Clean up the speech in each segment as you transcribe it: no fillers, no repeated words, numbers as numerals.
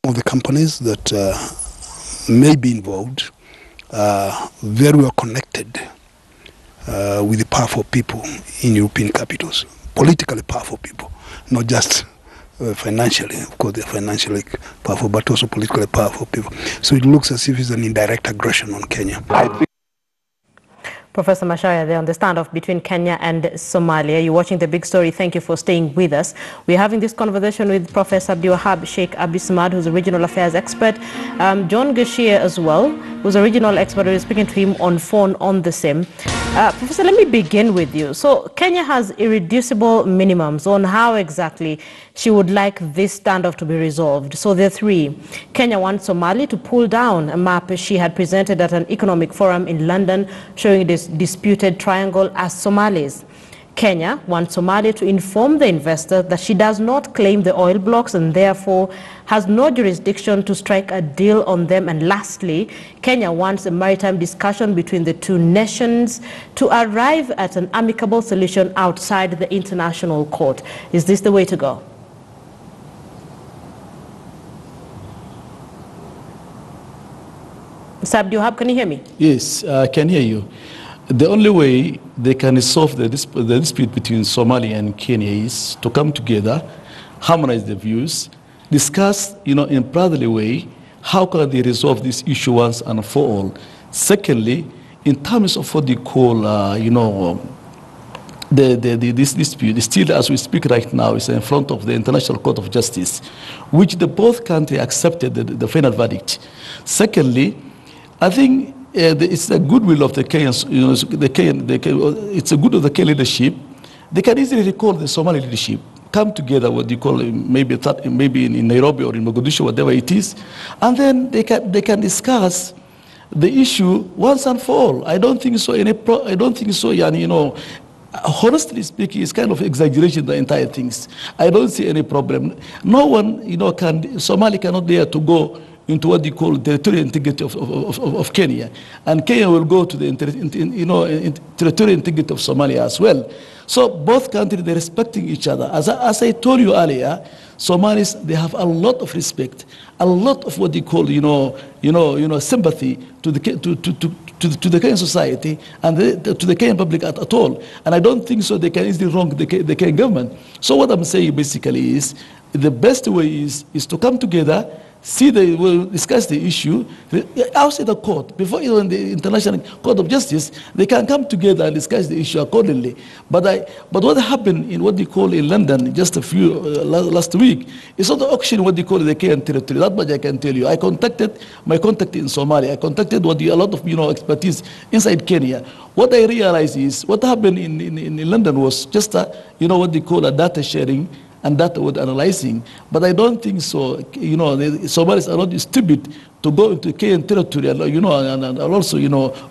of the companies that may be involved very well connected with the powerful people in European capitals, politically powerful people, not just financially. Of course, they're financially powerful, but also politically powerful people. So it looks as if it's an indirect aggression on Kenya. Professor Macharia there on the standoff between Kenya and Somalia. You're watching The Big Story. Thank you for staying with us. We're having this conversation with Professor Abdiwahab Sheikh Abdissamad, who's a regional affairs expert. John Gashia as well, who's a regional expert. We're speaking to him on phone on the same. Professor, let me begin with you. So Kenya has irreducible minimums on how exactly she would like this standoff to be resolved. So there are three. Kenya wants Somalia to pull down a map she had presented at an economic forum in London showing this disputed triangle as Somalis. Kenya wants Somalia to inform the investor that she does not claim the oil blocks and therefore has no jurisdiction to strike a deal on them. And lastly, Kenya wants a maritime discussion between the two nations to arrive at an amicable solution outside the international court. Is this the way to go? Mr. Abdiwahab, can you hear me? Yes, I can hear you. The only way they can resolve the dispute between Somalia and Kenya is to come together, harmonize the views, discuss, in a brotherly way, how can they resolve this issue once and for all. Secondly, in terms of what they call, this dispute, still as we speak right now, is in front of the International Court of Justice, which both countries accepted the final verdict. Secondly, I think it's the goodwill of the Kenyans, it's a good of the Kenyan leadership. They can easily recall the Somali leadership, come together, what you call maybe in Nairobi or in Mogadishu, whatever it is, and then they can discuss the issue once and for all. I don't think so. Honestly speaking, it's kind of exaggeration, the entire things. I don't see any problem. No one, Somali cannot dare to go into what they call the territorial integrity of Kenya. And Kenya will go to the territorial integrity of Somalia as well. So both countries, they're respecting each other. As I told you earlier, Somalis, they have a lot of respect, a lot of what they call, sympathy to the Kenyan society and to the Kenyan public at all. And I don't think so they can easily wrong the Kenyan government. So what I'm saying basically is, the best way is to come together, we'll discuss the issue outside the court, before even the International Court of Justice. They can come together and discuss the issue accordingly. But what happened in what they call in London just a few last week is not the auction, what they call the Kenyan territory. That much I can tell you. I contacted my contact in Somalia. I contacted a lot of expertise inside Kenya. What I realized is what happened in London was just what they call a data sharing and data with analyzing. But I don't think so. The Somalis are not stupid to go into Kenyan territory and also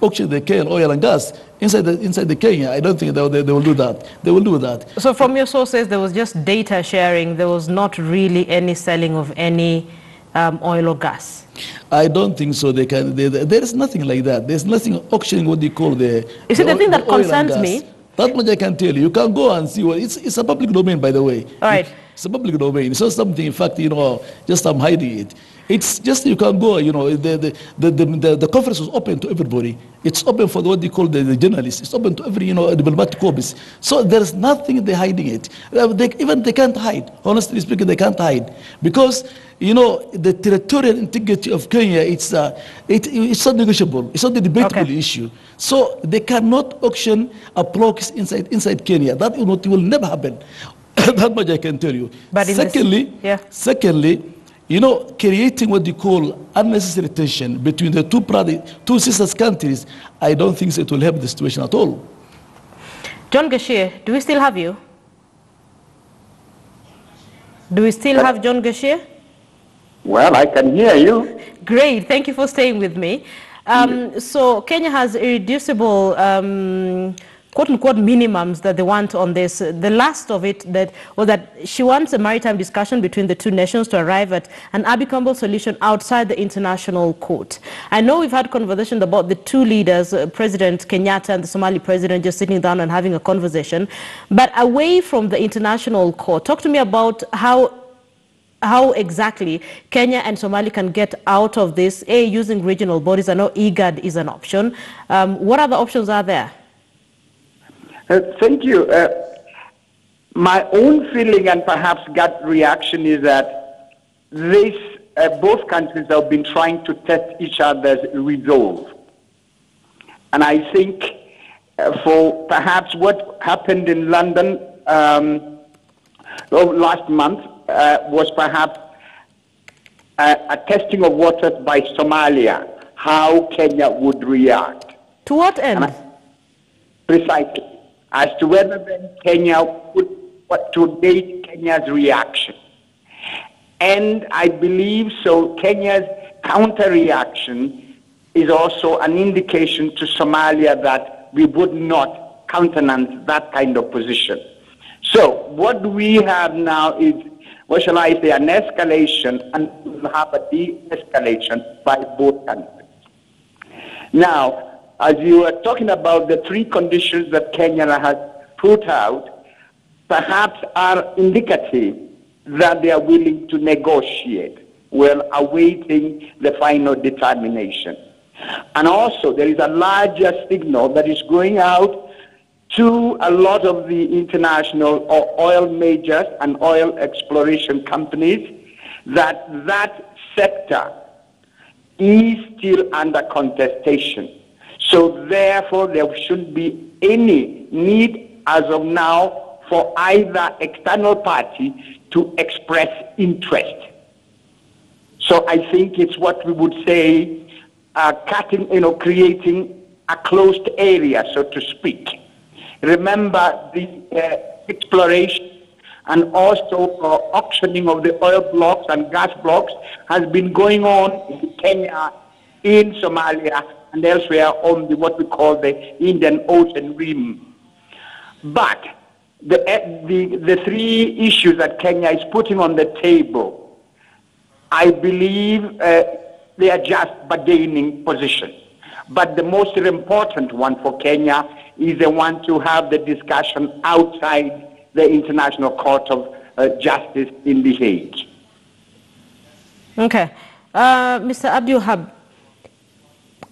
auction the Kenyan oil and gas inside the Kenya. I don't think they will do that. They will do that. So from your sources, there was just data sharing. There was not really any selling of any oil or gas. I don't think so. There is nothing like that. There's nothing auctioning what they call the. You see, the thing that concerns me. That much I can tell you. You can go and see. It's a public domain, by the way. All right. It's a public domain. It's not something, in fact, just I'm hiding it. It's just you can go, the conference was open to everybody. It's open for what they call the journalists. It's open to every, diplomatic corps. So there's nothing they're hiding it. They can't hide. Honestly speaking, they can't hide. Because, the territorial integrity of Kenya, it's not negotiable. It's not a debatable issue. So they cannot auction a blocks inside Kenya. That will never happen. That much I can tell you. But secondly, creating what they call unnecessary tension between the two sister countries, I don't think it will help the situation at all. John Gashia, do we still have you? Do we still have John Gashia? Well, I can hear you. Great, thank you for staying with me. So Kenya has irreducible quote-unquote minimums that they want on this. The last of it was that she wants a maritime discussion between the two nations to arrive at an amicable solution outside the international court. I know we've had conversations about the two leaders, President Kenyatta and the Somali president, just sitting down and having a conversation. But away from the international court, talk to me about how how exactly Kenya and Somalia can get out of this, using regional bodies. I know IGAD is an option. What other options are there? Thank you. My own feeling and perhaps gut reaction is that both countries have been trying to test each other's resolve. And I think for perhaps what happened in London last month was perhaps a testing of waters by Somalia, how Kenya would react. To what end? Precisely. As to whether then Kenya would to gauge Kenya's reaction. And I believe so Kenya's counter-reaction is also an indication to Somalia that we would not countenance that kind of position. So what we have now is, what shall I say, an escalation, and we'll have a de-escalation by both countries. Now, as you were talking about the three conditions that Kenya has put out, perhaps are indicative that they are willing to negotiate while awaiting the final determination. And also, there is a larger signal that is going out to a lot of the international oil majors and oil exploration companies that that sector is still under contestation. So therefore, there shouldn't be any need as of now for either external party to express interest. So I think it's what we would say, creating a closed area, so to speak. Remember, the exploration and also auctioning of the oil blocks and gas blocks has been going on in Kenya, in Somalia, and elsewhere on what we call the Indian Ocean Rim. But the three issues that Kenya is putting on the table, I believe they are just bargaining position. But the most important one for Kenya is the one to have the discussion outside the International Court of Justice in The Hague. Okay. Mr. Abdiwahab,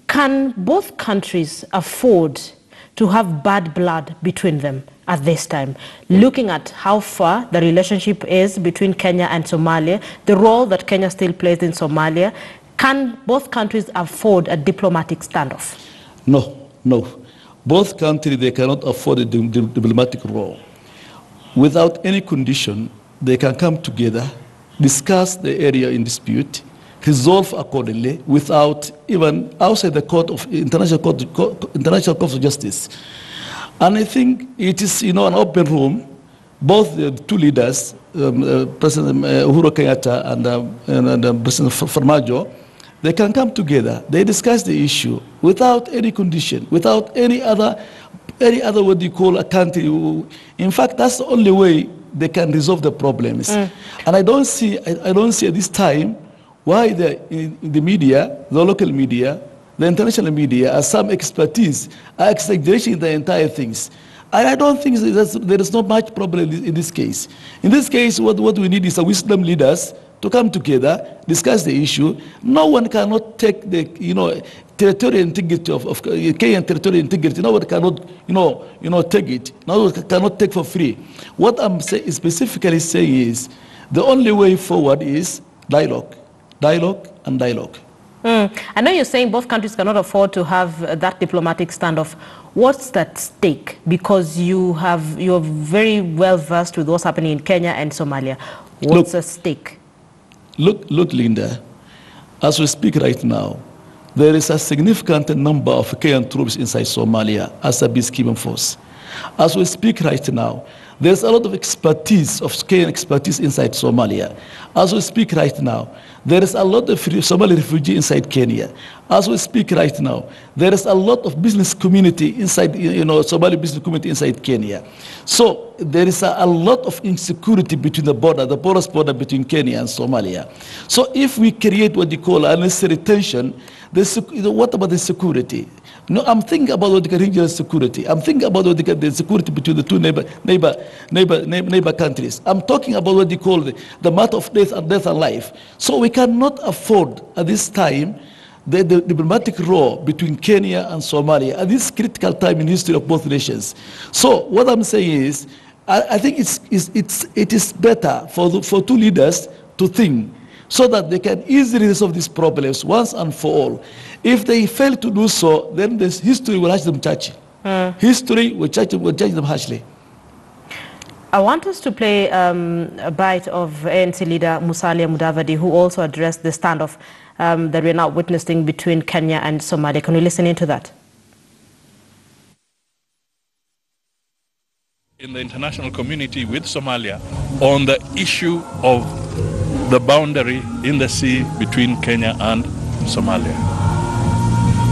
can both countries afford to have bad blood between them at this time, looking at how far the relationship is between Kenya and Somalia, the role that Kenya still plays in Somalia? Can both countries afford a diplomatic standoff? No. Both countries, they cannot afford a diplomatic role. Without any condition, they can come together, discuss the area in dispute, resolve accordingly without even outside the court of International Court of Justice. And I think it is, an open room. Both the two leaders, President Uhuru Kenyatta and President Farmajo, they can come together. They discuss the issue without any condition, without any other what you call a country. In fact, that's the only way they can resolve the problems. And I don't see at this time why the media, the local media, the international media, as some expertise, are exaggerating the entire things. And I don't think there is not much problem in this case. In this case, what we need is a wisdom leaders to come together, discuss the issue. No one cannot take the territorial integrity of Kenyan territorial integrity. No one cannot take it. No one cannot take for free. What I'm specifically saying is the only way forward is dialogue. Dialogue and dialogue. I know you're saying both countries cannot afford to have that diplomatic standoff. What's at stake? Because you're very well versed with what's happening in Kenya and Somalia. What's at stake? Look, Linda, as we speak right now, there is a significant number of Kenyan troops inside Somalia as a peacekeeping force. As we speak right now, there's a lot of expertise, of Kenyan expertise inside Somalia. As we speak right now, there is a lot of Somali refugees inside Kenya. As we speak right now, there is a lot of business community inside, Somali business community inside Kenya. So there is a lot of insecurity between the porous border between Kenya and Somalia. So if we create what you call unnecessary tension, what about the security? No, I'm thinking about what the regional security. I'm thinking about what the security between the two neighbor countries. I'm talking about what they call the matter of death and life. So we cannot afford at this time the diplomatic role between Kenya and Somalia at this critical time in history of both nations. So what I'm saying is, I think it is better for two leaders to think so that they can easily resolve these problems once and for all. If they fail to do so, then this history will judge them harshly. History will judge them harshly. I want us to play a bite of ANC leader Musalia Mudavadi, who also addressed the standoff that we're now witnessing between Kenya and Somalia. Can we listen into that? In the international community with Somalia on the issue of the boundary in the sea between Kenya and Somalia.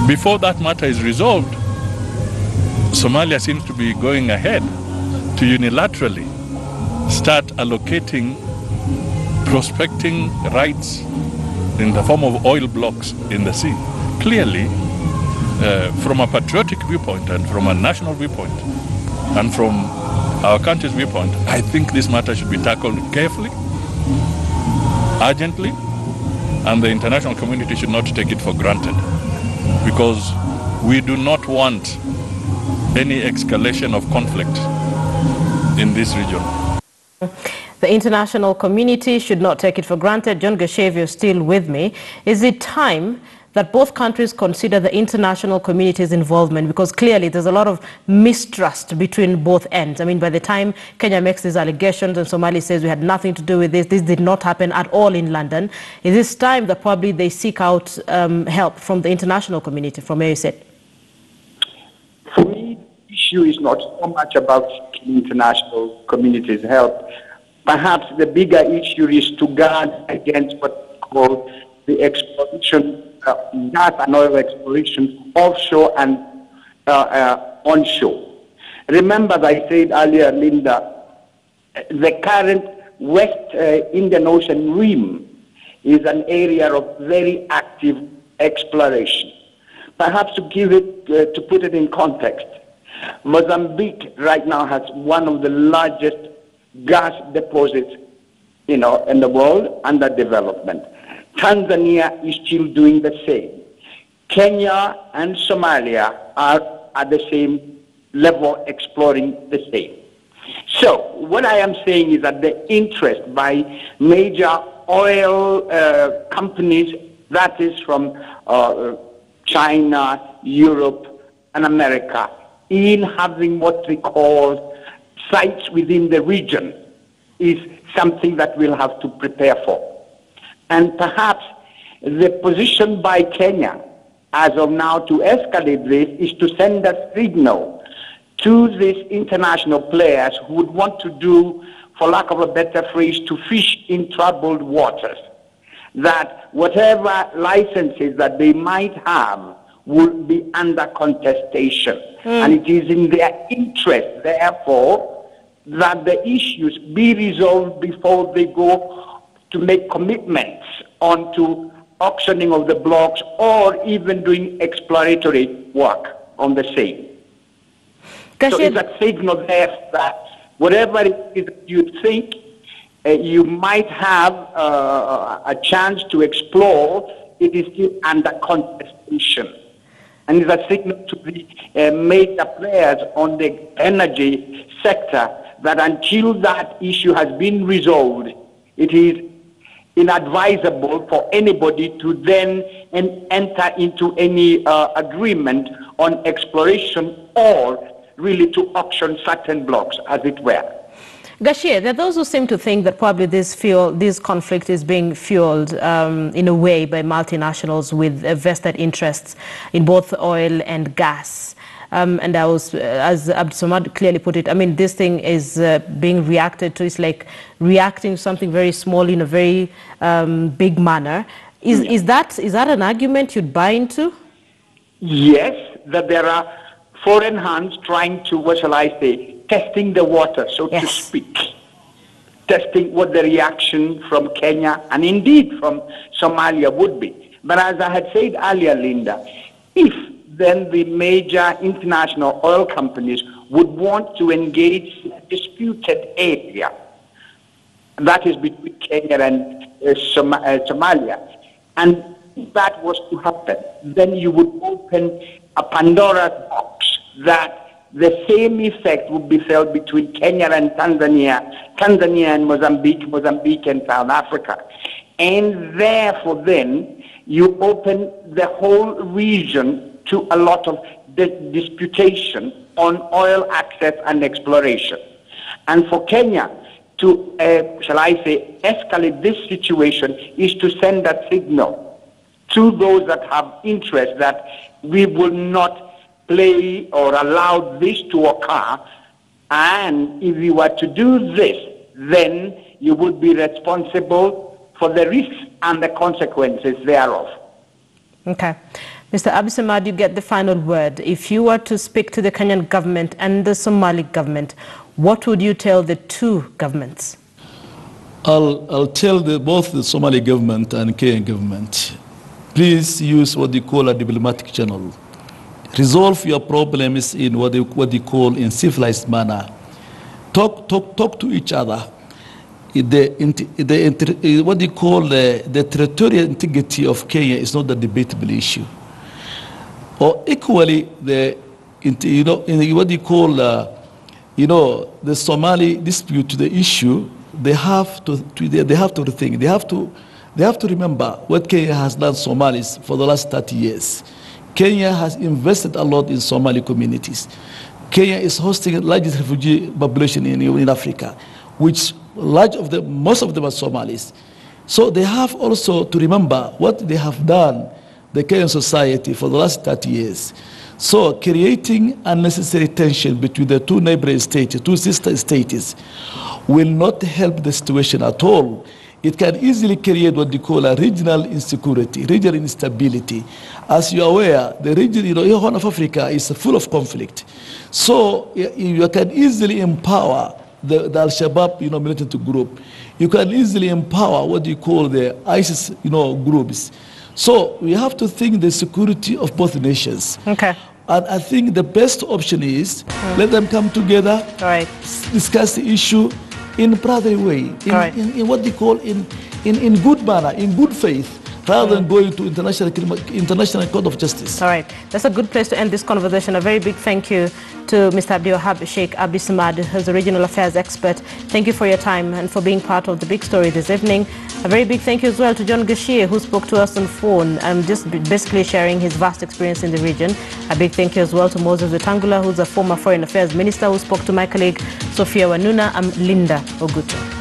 Before that matter is resolved, Somalia seems to be going ahead to unilaterally start allocating prospecting rights in the form of oil blocks in the sea. Clearly, from a patriotic viewpoint and from a national viewpoint and from our country's viewpoint, I think this matter should be tackled carefully, urgently, and the international community should not take it for granted, because we do not want any escalation of conflict in this region. The international community should not take it for granted. John Gashev, you're still with me. Is it time that both countries consider the international community's involvement? Because clearly there's a lot of mistrust between both ends. I mean, by the time Kenya makes these allegations and Somalia says we had nothing to do with this did not happen at all in London, is this time that probably they seek out help from the international community, from where you sit? For me, the issue is not so much about international community's help. Perhaps the bigger issue is to guard against what we call the exploration, gas and oil exploration offshore and onshore. Remember, as I said earlier, Linda, the current West Indian Ocean rim is an area of very active exploration. Perhaps to give it, to put it in context, Mozambique right now has one of the largest gas deposits, in the world under development. Tanzania is still doing the same. Kenya and Somalia are at the same level, exploring the same. So what I am saying is that the interest by major oil companies, that is from China, Europe, and America, in having what we call sites within the region is something that we'll have to prepare for. And perhaps the position by Kenya as of now to escalate this is to send a signal to these international players who would want to do, for lack of a better phrase, to fish in troubled waters, that whatever licenses that they might have will be under contestation. And it is in their interest, therefore, that the issues be resolved before they go to make commitments onto auctioning of the blocks or even doing exploratory work on the same. So it's a signal there that whatever it is you think you might have a chance to explore, it is still under contestation. And it's a signal to the major players on the energy sector that until that issue has been resolved, it is inadvisable for anybody to then enter into any agreement on exploration or really to auction certain blocks, as it were. Gashir, there are those who seem to think that probably this conflict is being fueled in a way by multinationals with vested interests in both oil and gas. And I was, as Abdulsamad clearly put it, I mean, this thing is being reacted to. It's like reacting to something very small in a very big manner. Is that an argument you'd buy into? Yes, that there are foreign hands trying to, what shall I say, testing the water, so to speak. Testing what the reaction from Kenya and indeed from Somalia would be. But as I had said earlier, Linda, if then the major international oil companies would want to engage in a disputed area. That is between Kenya and Somalia. And if that was to happen, then you would open a Pandora's box that the same effect would be felt between Kenya and Tanzania, Tanzania and Mozambique, Mozambique and South Africa. And therefore then you open the whole region to a lot of disputation on oil access and exploration. And for Kenya to, shall I say, escalate this situation is to send a signal to those that have interest that we will not play or allow this to occur. And if you were to do this, then you would be responsible for the risks and the consequences thereof. Okay. Mr. Abisamad, you get the final word. If you were to speak to the Kenyan government and the Somali government, what would you tell the two governments? I'll tell both the Somali government and Kenyan government, please use what they call a diplomatic channel. Resolve your problems in what they call in civilized manner. Talk to each other. What they call the territorial integrity of Kenya is not a debatable issue. Or equally, what they call the Somali dispute, the issue, they have to rethink. They have to remember what Kenya has done Somalis for the last 30 years. Kenya has invested a lot in Somali communities. Kenya is hosting the largest refugee population in Africa, which most of them are Somalis. So they have also to remember what they have done, the Kenyan society, for the last 30 years. So creating unnecessary tension between the two neighboring states, two sister states, will not help the situation at all. It can easily create what they call a regional insecurity, regional instability. As you are aware, the region, Horn of Africa is full of conflict. So you can easily empower the Al-Shabaab, militant group. You can easily empower what you call the ISIS, groups. So we have to think the security of both nations. Okay. And I think the best option is let them come together, discuss the issue in a brotherly way, in what they call in good manner, in good faith, rather than going to International Court of Justice. All right. That's a good place to end this conversation. A very big thank you to Mr. Abdiwahab Sheikh Abisamad, who's a regional affairs expert. Thank you for your time and for being part of the big story this evening. A very big thank you as well to John Gashie, who spoke to us on phone and just basically sharing his vast experience in the region. A big thank you as well to Moses Wetangula, who's a former foreign affairs minister, who spoke to my colleague Sophia Wanuna and Linda Oguto.